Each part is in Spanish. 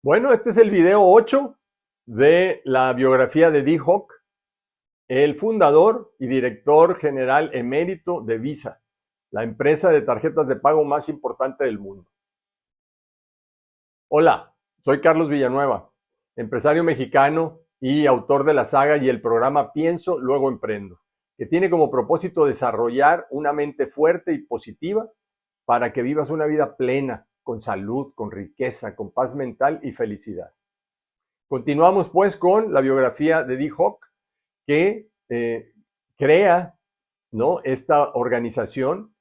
Bueno, este es el video 8 de la biografía de Dee Hock, el fundador y director general emérito de Visa, la empresa de tarjetas de pago más importante del mundo. Hola, soy Carlos Villanueva, empresario mexicano y autor de la saga y el programa Pienso, Luego Emprendo, que tiene como propósito desarrollar una mente fuerte y positiva para que vivas una vida plena, con salud, con riqueza, con paz mental y felicidad. Continuamos pues con la biografía de Dee Hock, que crea, ¿no?, esta organización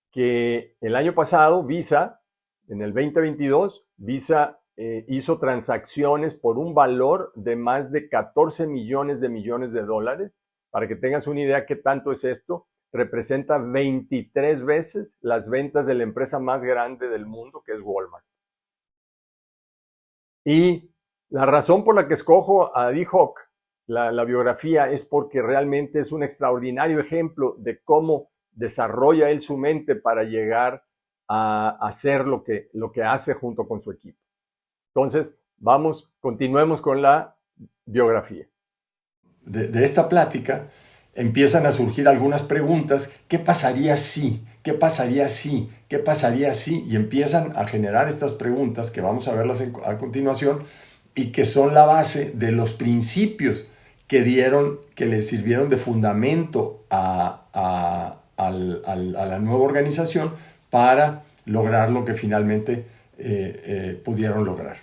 que el año pasado Visa, en el 2022, Visa hizo transacciones por un valor de más de 14 millones de dólares. Para que tengas una idea qué tanto es esto, representa 23 veces las ventas de la empresa más grande del mundo, que es Walmart. Y la razón por la que escojo a Dee Hock, la biografía, es porque realmente es un extraordinario ejemplo de cómo desarrolla él su mente para llegar a hacer lo que hace junto con su equipo. Entonces, continuemos con la biografía. De esta plática empiezan a surgir algunas preguntas. ¿Qué pasaría si? ¿Qué pasaría si? ¿Qué pasaría si? Y empiezan a generar estas preguntas que vamos a verlas a continuación y que son la base de los principios que le sirvieron de fundamento a la nueva organización para lograr lo que finalmente pudieron lograr.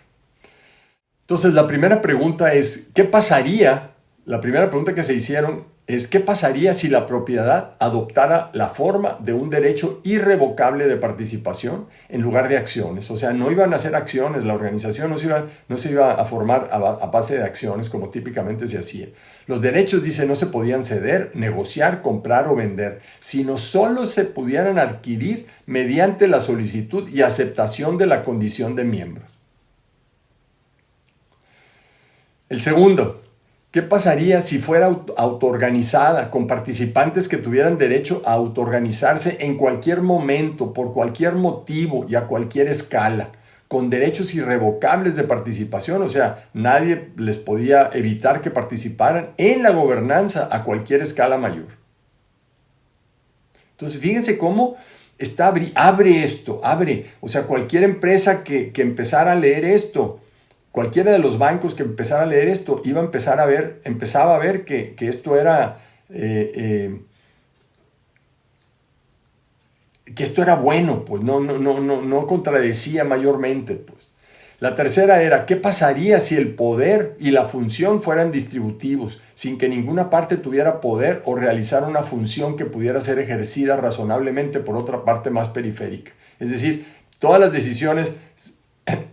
Entonces, la primera pregunta es, ¿qué pasaría? La primera pregunta que se hicieron es, ¿qué pasaría si la propiedad adoptara la forma de un derecho irrevocable de participación en lugar de acciones? O sea, no iban a ser acciones, la organización no se iba a formar a base de acciones como típicamente se hacía. Los derechos, dice, no se podían ceder, negociar, comprar o vender, sino solo se pudieran adquirir mediante la solicitud y aceptación de la condición de miembros. El segundo, ¿qué pasaría si fuera autoorganizada con participantes que tuvieran derecho a autoorganizarse en cualquier momento, por cualquier motivo y a cualquier escala, con derechos irrevocables de participación? O sea, nadie les podía evitar que participaran en la gobernanza a cualquier escala mayor. Entonces, fíjense cómo abre esto. O sea, cualquier empresa que empezara a leer esto, cualquiera de los bancos que empezara a leer esto empezaba a ver que esto era que esto era bueno, pues no contradecía mayormente, pues. La tercera era, ¿qué pasaría si el poder y la función fueran distributivos, sin que ninguna parte tuviera poder o realizar una función que pudiera ser ejercida razonablemente por otra parte más periférica? Es decir, todas las decisiones,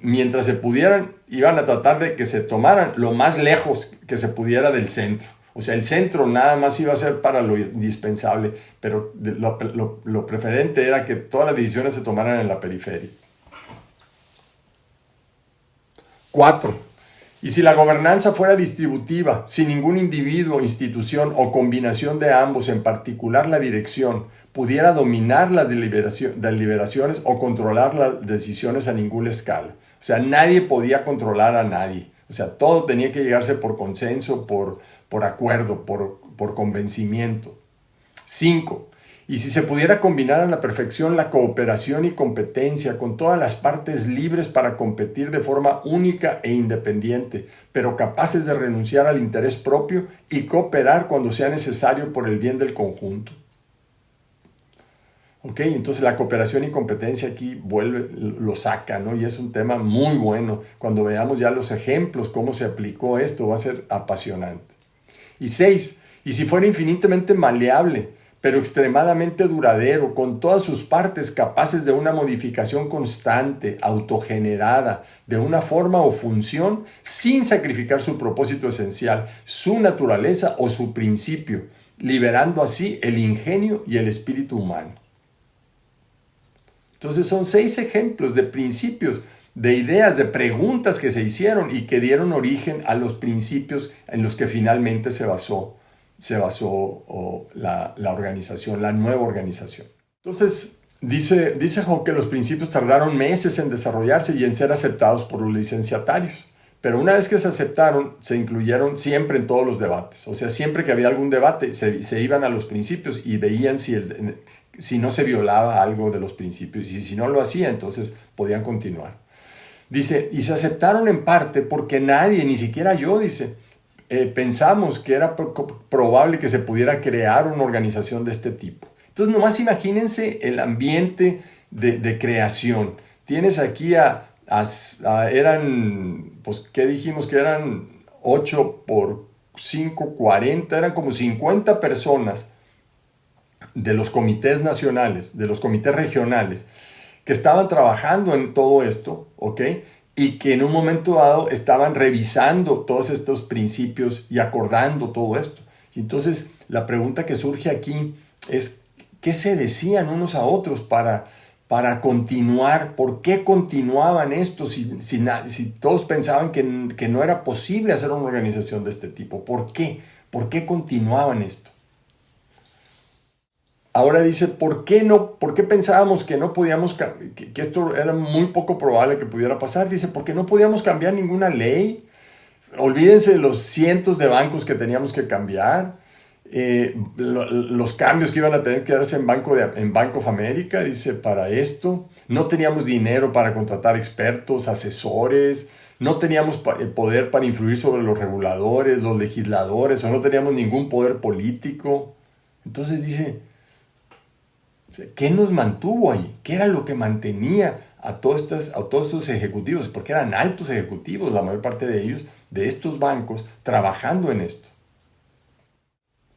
mientras se pudieran, iban a tratar de que se tomaran lo más lejos que se pudiera del centro. O sea, el centro nada más iba a ser para lo indispensable, pero lo preferente era que todas las decisiones se tomaran en la periferia. 4. Y si la gobernanza fuera distributiva, si ningún individuo, institución o combinación de ambos, en particular la dirección, pudiera dominar las deliberaciones o controlar las decisiones a ninguna escala. O sea, nadie podía controlar a nadie. O sea, todo tenía que llegarse por consenso, por acuerdo, por convencimiento. 5. Y si se pudiera combinar a la perfección la cooperación y competencia con todas las partes libres para competir de forma única e independiente, pero capaces de renunciar al interés propio y cooperar cuando sea necesario por el bien del conjunto. Ok, entonces la cooperación y competencia aquí lo saca, ¿no? Y es un tema muy bueno. Cuando veamos ya los ejemplos, cómo se aplicó esto, va a ser apasionante. Y 6. Y si fuera infinitamente maleable, pero extremadamente duradero, con todas sus partes capaces de una modificación constante, autogenerada, de una forma o función, sin sacrificar su propósito esencial, su naturaleza o su principio, liberando así el ingenio y el espíritu humano. Entonces son 6 ejemplos de principios, de ideas, de preguntas que se hicieron y que dieron origen a los principios en los que finalmente se basó la organización, la nueva organización. Entonces, Dice Hawke que los principios tardaron meses en desarrollarse y en ser aceptados por los licenciatarios. Pero una vez que se aceptaron, se incluyeron siempre en todos los debates. O sea, siempre que había algún debate, se iban a los principios y veían si no se violaba algo de los principios. Y si no lo hacía, entonces podían continuar. Dice, y se aceptaron en parte porque nadie, ni siquiera yo, dice, pensamos que era probable que se pudiera crear una organización de este tipo. Entonces, nomás imagínense el ambiente de creación. Tienes aquí eran, pues, ¿qué dijimos? Que eran 8 por 5, 40, eran como 50 personas de los comités nacionales, de los comités regionales, que estaban trabajando en todo esto, ¿ok? Y que en un momento dado estaban revisando todos estos principios y acordando todo esto. Y entonces, la pregunta que surge aquí es, ¿qué se decían unos a otros para continuar? ¿Por qué continuaban esto si todos pensaban que no era posible hacer una organización de este tipo? ¿Por qué? ¿Por qué continuaban esto? Ahora dice, ¿por qué pensábamos que no podíamos, que esto era muy poco probable que pudiera pasar? Dice, porque no podíamos cambiar ninguna ley. Olvídense de los cientos de bancos que teníamos que cambiar. Los cambios que iban a tener que darse en Bank of America, dice, para esto. No teníamos dinero para contratar expertos, asesores, no teníamos poder para influir sobre los reguladores, los legisladores, o no teníamos ningún poder político. Entonces dice, ¿qué nos mantuvo ahí? ¿Qué era lo que mantenía a todos estos ejecutivos? Porque eran altos ejecutivos, la mayor parte de ellos, de estos bancos, trabajando en esto.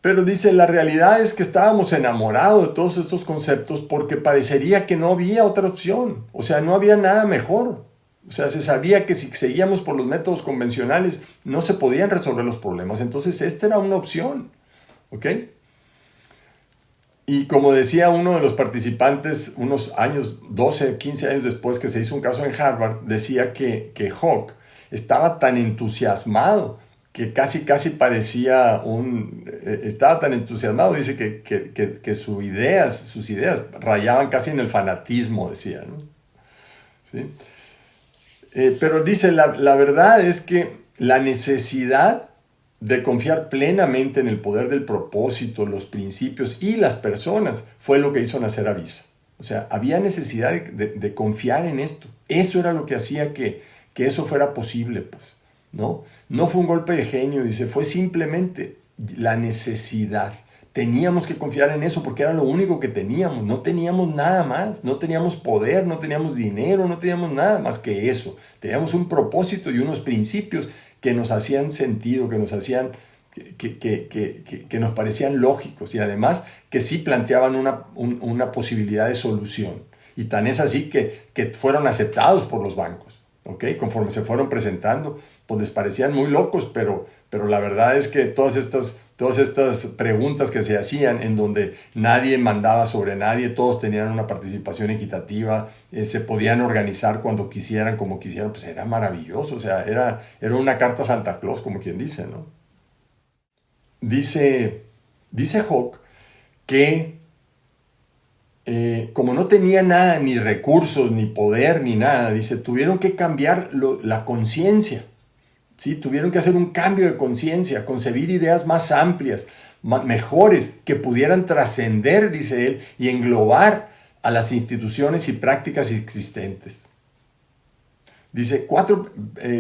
Pero dice, la realidad es que estábamos enamorados de todos estos conceptos porque parecería que no había otra opción. O sea, no había nada mejor. O sea, se sabía que si seguíamos por los métodos convencionales no se podían resolver los problemas. Entonces, esta era una opción. ¿Ok? Y como decía uno de los participantes, unos años, 12, 15 años después que se hizo un caso en Harvard, decía que Hawke estaba tan entusiasmado que casi parecía estaba tan entusiasmado, dice que sus ideas rayaban casi en el fanatismo, decía, ¿no? ¿Sí? Pero dice, la verdad es que la necesidad de confiar plenamente en el poder del propósito, los principios y las personas fue lo que hizo nacer Avisa. O sea, había necesidad de confiar en esto. Eso era lo que hacía que eso fuera posible, pues, ¿no? No fue un golpe de genio, dice, fue simplemente la necesidad. Teníamos que confiar en eso porque era lo único que teníamos. No teníamos nada más, no teníamos poder, no teníamos dinero, no teníamos nada más que eso. Teníamos un propósito y unos principios que nos hacían sentido, que nos hacían, que nos parecían lógicos y además que sí planteaban una posibilidad de solución. Y tan es así que fueron aceptados por los bancos, ¿ok? Conforme se fueron presentando, pues les parecían muy locos, pero la verdad es que todas estas preguntas que se hacían en donde nadie mandaba sobre nadie, todos tenían una participación equitativa, se podían organizar cuando quisieran, como quisieran, pues era maravilloso, o sea, era una carta a Santa Claus, como quien dice, ¿no? Dice Hawke que como no tenía nada, ni recursos, ni poder, ni nada, dice, tuvieron que cambiar la conciencia. ¿Sí? Tuvieron que hacer un cambio de conciencia, concebir ideas más amplias, mejores, que pudieran trascender, dice él, y englobar a las instituciones y prácticas existentes. Dice, 4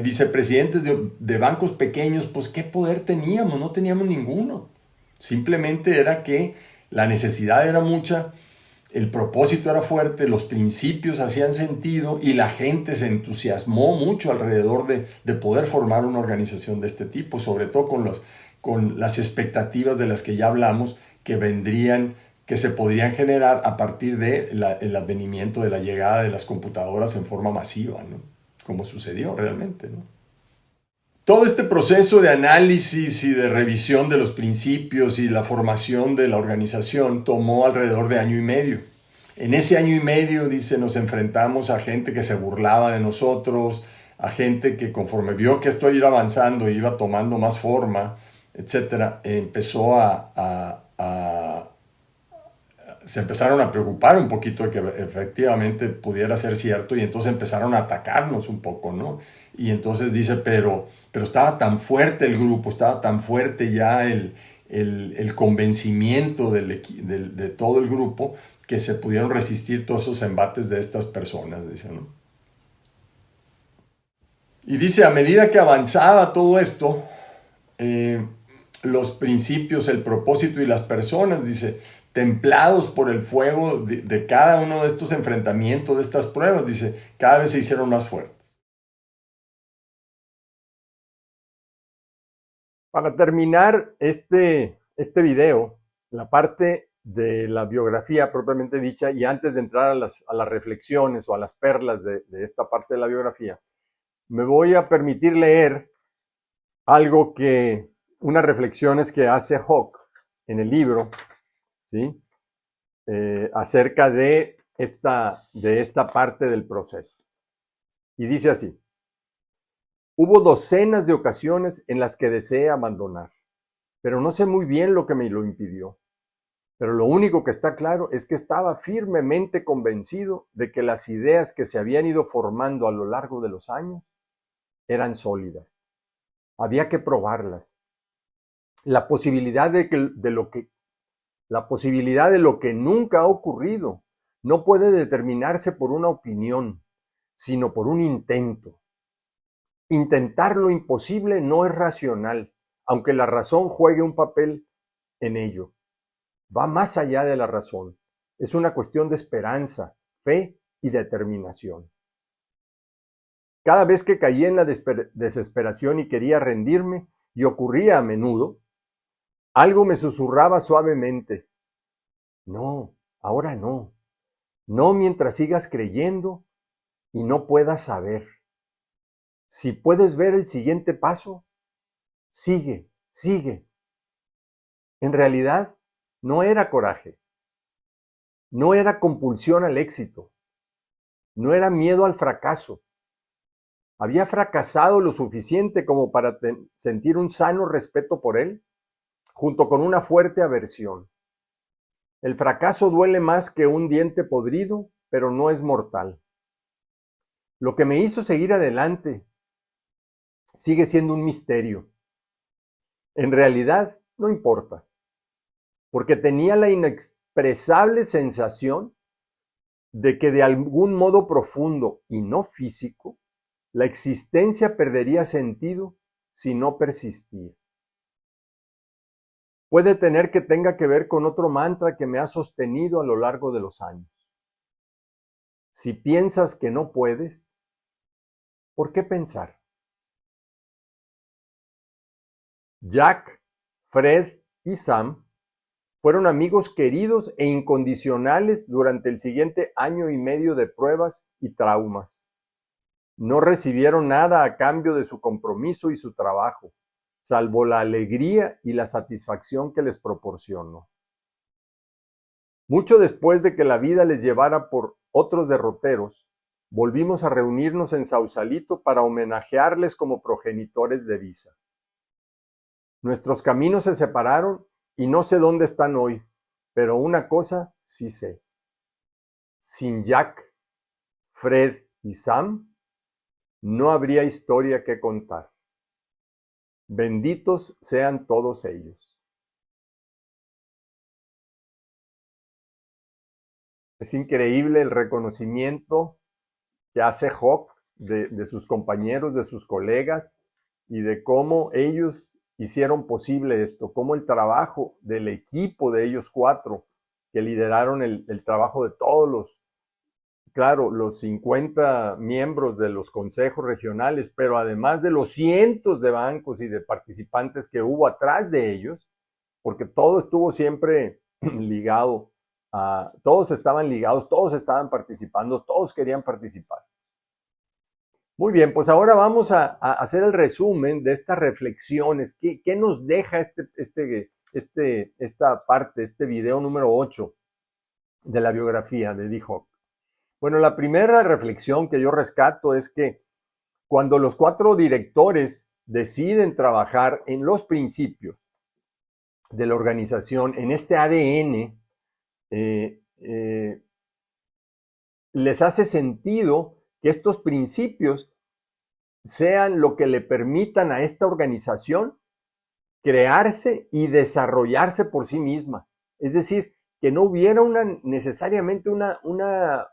vicepresidentes de bancos pequeños, pues ¿qué poder teníamos? No teníamos ninguno. Simplemente era que la necesidad era mucha, el propósito era fuerte, los principios hacían sentido y la gente se entusiasmó mucho alrededor de poder formar una organización de este tipo, sobre todo con las expectativas de las que ya hablamos que se podrían generar a partir del advenimiento de la llegada de las computadoras en forma masiva, ¿no? Como sucedió realmente, ¿no? Todo este proceso de análisis y de revisión de los principios y la formación de la organización tomó alrededor de 1 año y medio. En ese 1 año y medio, dice, nos enfrentamos a gente que se burlaba de nosotros, a gente que conforme vio que esto iba avanzando, iba tomando más forma, etc., empezó se empezaron a preocupar un poquito de que efectivamente pudiera ser cierto y entonces empezaron a atacarnos un poco, ¿no? Y entonces dice, pero estaba tan fuerte el grupo, estaba tan fuerte ya el convencimiento de todo el grupo que se pudieron resistir todos esos embates de estas personas, dice, ¿no? Y dice, a medida que avanzaba todo esto, los principios, el propósito y las personas, dice, templados por el fuego de cada uno de estos enfrentamientos, de estas pruebas, dice, cada vez se hicieron más fuertes. Para terminar este video, la parte de la biografía propiamente dicha, y antes de entrar a las reflexiones o a las perlas de esta parte de la biografía, me voy a permitir leer algo unas reflexiones que hace Hawke en el libro, ¿sí? Acerca de esta parte del proceso. Y dice así: hubo docenas de ocasiones en las que deseé abandonar, pero no sé muy bien lo que me lo impidió. Pero lo único que está claro es que estaba firmemente convencido de que las ideas que se habían ido formando a lo largo de los años eran sólidas. Había que probarlas. La posibilidad de lo que nunca ha ocurrido no puede determinarse por una opinión, sino por un intento. Intentar lo imposible no es racional, aunque la razón juegue un papel en ello. Va más allá de la razón. Es una cuestión de esperanza, fe y determinación. Cada vez que caí en la desesperación y quería rendirme, y ocurría a menudo, algo me susurraba suavemente: no, ahora no. No mientras sigas creyendo y no puedas saber. Si puedes ver el siguiente paso, sigue, sigue. En realidad, no era coraje. No era compulsión al éxito. No era miedo al fracaso. Había fracasado lo suficiente como para sentir un sano respeto por él, junto con una fuerte aversión. El fracaso duele más que un diente podrido, pero no es mortal. Lo que me hizo seguir adelante sigue siendo un misterio. En realidad, no importa, porque tenía la inexpresable sensación de que de algún modo profundo y no físico, la existencia perdería sentido si no persistía. Puede tener que tenga que ver con otro mantra que me ha sostenido a lo largo de los años. Si piensas que no puedes, ¿por qué pensar? Jack, Fred y Sam fueron amigos queridos e incondicionales durante el siguiente año y medio de pruebas y traumas. No recibieron nada a cambio de su compromiso y su trabajo, salvo la alegría y la satisfacción que les proporcionó. Mucho después de que la vida les llevara por otros derroteros, volvimos a reunirnos en Sausalito para homenajearles como progenitores de Visa. Nuestros caminos se separaron y no sé dónde están hoy, pero una cosa sí sé. Sin Jack, Fred y Sam, no habría historia que contar. Benditos sean todos ellos. Es increíble el reconocimiento que hace Hawke de sus compañeros, de sus colegas, y de cómo ellos hicieron posible esto, cómo el trabajo del equipo de ellos cuatro, que lideraron el trabajo de todos los 50 miembros de los consejos regionales, pero además de los cientos de bancos y de participantes que hubo atrás de ellos, porque todo estuvo siempre ligado, todos estaban ligados, todos estaban participando, todos querían participar. Muy bien, pues ahora vamos a hacer el resumen de estas reflexiones. ¿Qué nos deja esta parte, este video número 8 de la biografía de D. Hawke? Bueno, la primera reflexión que yo rescato es que cuando los 4 directores deciden trabajar en los principios de la organización, en este ADN les hace sentido que estos principios sean lo que le permitan a esta organización crearse y desarrollarse por sí misma. Es decir, que no hubiera necesariamente una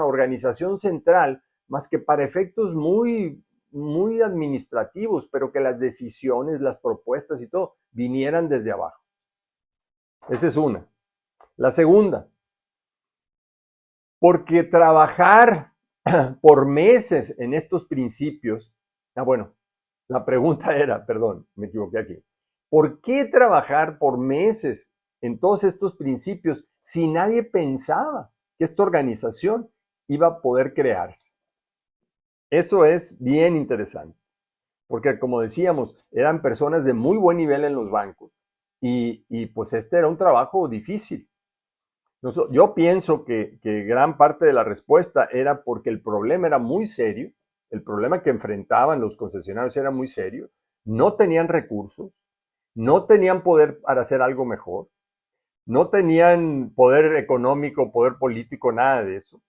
organización central más que para efectos muy administrativos, pero que las decisiones, las propuestas y todo vinieran desde abajo. Esa es una. La segunda, porque trabajar por meses en estos principios, bueno, la pregunta era, perdón, me equivoqué aquí, ¿por qué trabajar por meses en todos estos principios si nadie pensaba que esta organización iba a poder crearse? Eso es bien interesante, porque como decíamos, eran personas de muy buen nivel en los bancos y pues este era un trabajo difícil. Yo pienso que gran parte de la respuesta era porque el problema era muy serio, el problema que enfrentaban los concesionarios era muy serio, no tenían recursos, no tenían poder para hacer algo mejor, no tenían poder económico, poder político, nada de eso.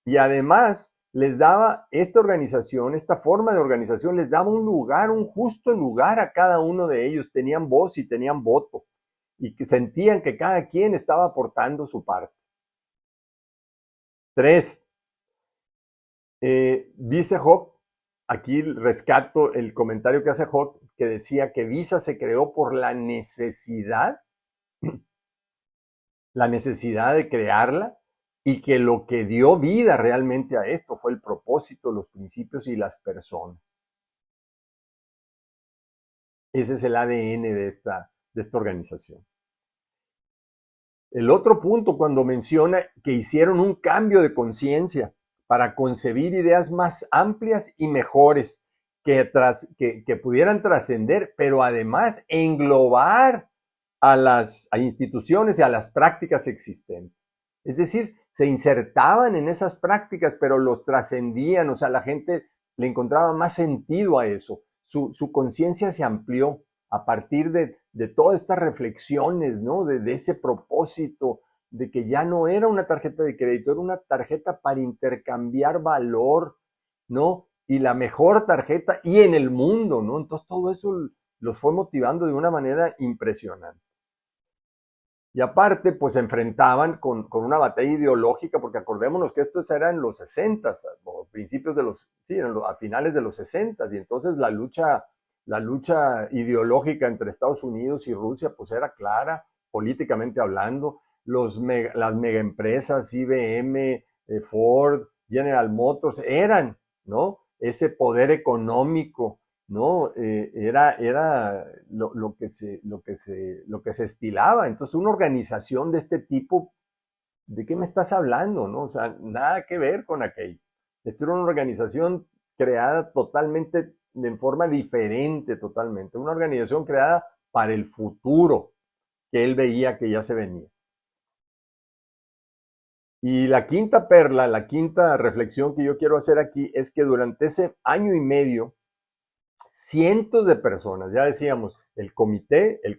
Y además les daba esta organización, esta forma de organización, les daba un lugar, un justo lugar a cada uno de ellos, tenían voz y tenían voto y que sentían que cada quien estaba aportando su parte. 3. Dice Job, aquí rescato el comentario que hace Job, que decía que Visa se creó por la necesidad de crearla, y que lo que dio vida realmente a esto fue el propósito, los principios y las personas. Ese es el ADN de esta organización. El otro punto, cuando menciona que hicieron un cambio de conciencia para concebir ideas más amplias y mejores que pudieran trascender, pero además englobar a instituciones y a las prácticas existentes. Es decir, se insertaban en esas prácticas, pero los trascendían, o sea, la gente le encontraba más sentido a eso. Su conciencia se amplió a partir de todas estas reflexiones, ¿no? De ese propósito, de que ya no era una tarjeta de crédito, era una tarjeta para intercambiar valor, ¿no? Y la mejor tarjeta y en el mundo, ¿no? Entonces todo eso los fue motivando de una manera impresionante. Y aparte, pues se enfrentaban con una batalla ideológica, porque acordémonos que estos eran los 60, o principios de a finales de los 60, y entonces la lucha ideológica entre Estados Unidos y Rusia, pues era clara, políticamente hablando. Las megaempresas, IBM, Ford, General Motors, eran, ¿no? Ese poder económico, ¿no? Era lo que se estilaba. Entonces, una organización de este tipo, ¿de qué me estás hablando, no? O sea, nada que ver con aquello. Esta era una organización creada totalmente, de forma diferente totalmente. Una organización creada para el futuro, que él veía que ya se venía. Y la quinta perla, la quinta reflexión que yo quiero hacer aquí es que durante ese año y medio, cientos de personas, ya decíamos, los comités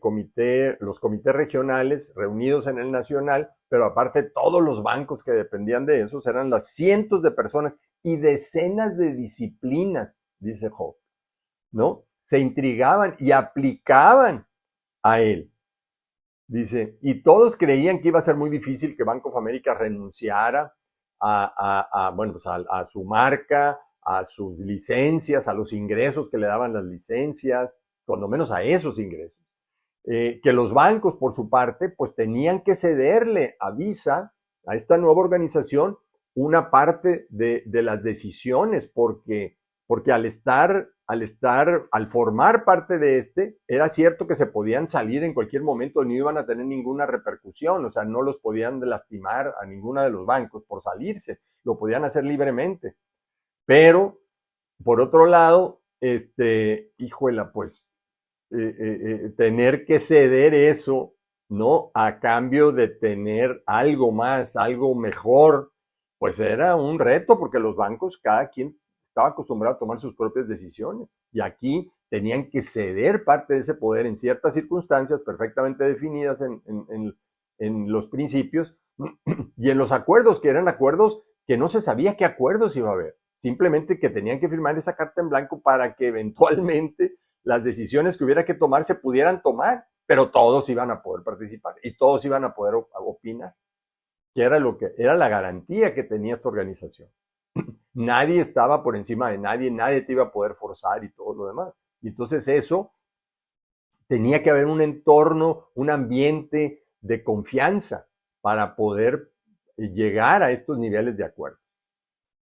regionales reunidos en el nacional, pero aparte todos los bancos que dependían de esos, eran las cientos de personas y decenas de disciplinas, dice Job, ¿no? Se intrigaban y aplicaban a él. Dice, y todos creían que iba a ser muy difícil que Bank of America renunciara a su marca, a sus licencias, a los ingresos que le daban las licencias, cuando menos a esos ingresos. Que los bancos, por su parte, pues tenían que cederle a Visa, a esta nueva organización, una parte de las decisiones, porque al formar parte de era cierto que se podían salir en cualquier momento, no iban a tener ninguna repercusión, o sea, no los podían lastimar a ninguno de los bancos por salirse, lo podían hacer libremente. Pero, por otro lado, tener que ceder eso, ¿no? A cambio de tener algo más, algo mejor, pues era un reto, porque los bancos, cada quien estaba acostumbrado a tomar sus propias decisiones, y aquí tenían que ceder parte de ese poder en ciertas circunstancias perfectamente definidas en los principios, Y en los acuerdos, que eran acuerdos que no se sabía qué acuerdos iba a haber, simplemente que tenían que firmar esa carta en blanco para que eventualmente las decisiones que hubiera que tomar se pudieran tomar, pero todos iban a poder participar y todos iban a poder opinar, que era lo que era la garantía que tenía esta organización. Nadie estaba por encima de nadie, nadie te iba a poder forzar y todo lo demás. Y entonces eso tenía que haber un entorno, un ambiente de confianza para poder llegar a estos niveles de acuerdo.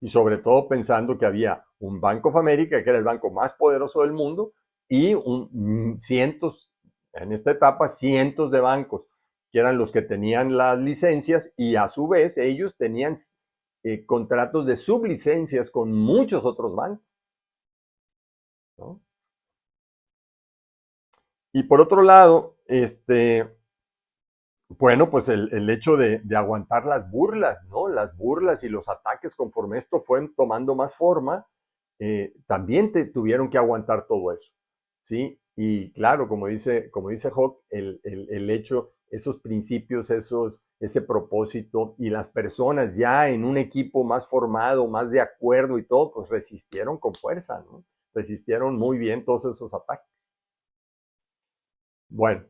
Y sobre todo pensando que había un Bank of America, que era el banco más poderoso del mundo, y cientos, en esta etapa, cientos de bancos, que eran los que tenían las licencias, y a su vez ellos tenían contratos de sublicencias con muchos otros bancos, ¿no? Y por otro lado, bueno, pues el hecho de aguantar las burlas, ¿no? Las burlas y los ataques conforme esto fue tomando más forma, también tuvieron que aguantar todo eso, ¿sí? Y claro, como dice Hawk, el hecho, esos principios, ese propósito y las personas ya en un equipo más formado, más de acuerdo y todo, pues resistieron con fuerza, ¿no? Resistieron muy bien todos esos ataques. Bueno,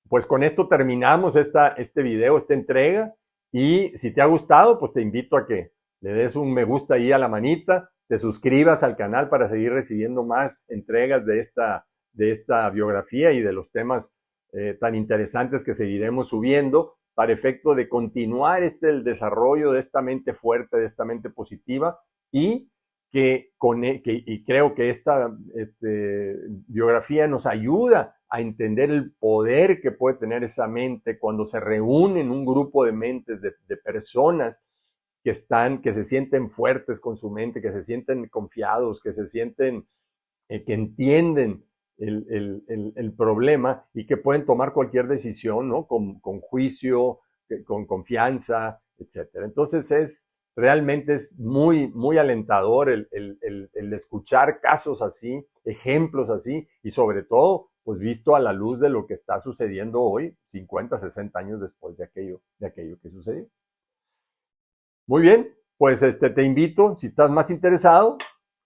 pues con esto terminamos este video, esta entrega. Y si te ha gustado, pues te invito a que le des un me gusta ahí a la manita, te suscribas al canal para seguir recibiendo más entregas de esta biografía y de los temas tan interesantes que seguiremos subiendo para efecto de continuar el desarrollo de esta mente fuerte, de esta mente positiva y y creo que esta biografía nos ayuda a entender el poder que puede tener esa mente cuando se reúne en un grupo de mentes, de personas que se sienten fuertes con su mente, que se sienten confiados, que se sienten, que entienden el problema y que pueden tomar cualquier decisión, ¿no? Con juicio, con confianza, etcétera. Entonces realmente es muy, muy alentador el escuchar casos así, ejemplos así, y sobre todo, pues visto a la luz de lo que está sucediendo hoy, 50, 60 años después de aquello que sucedió. Muy bien, pues te invito, si estás más interesado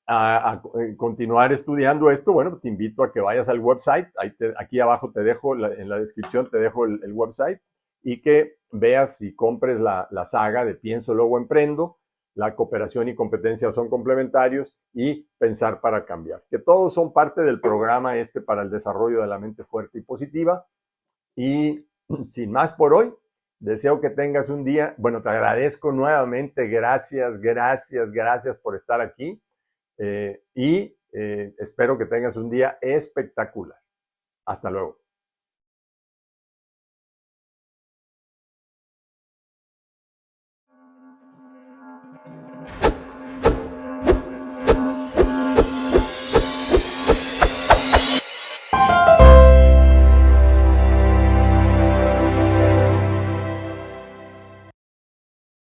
a continuar estudiando esto, bueno, te invito a que vayas al website, aquí abajo te dejo, en la descripción te dejo el website, y que veas y compres la saga de Pienso, Luego Emprendo, La cooperación y competencia son complementarios y Pensar para cambiar, que todos son parte del programa para el desarrollo de la mente fuerte y positiva. Y sin más por hoy, deseo que tengas un día, bueno, te agradezco nuevamente, gracias por estar aquí, y espero que tengas un día espectacular. Hasta luego.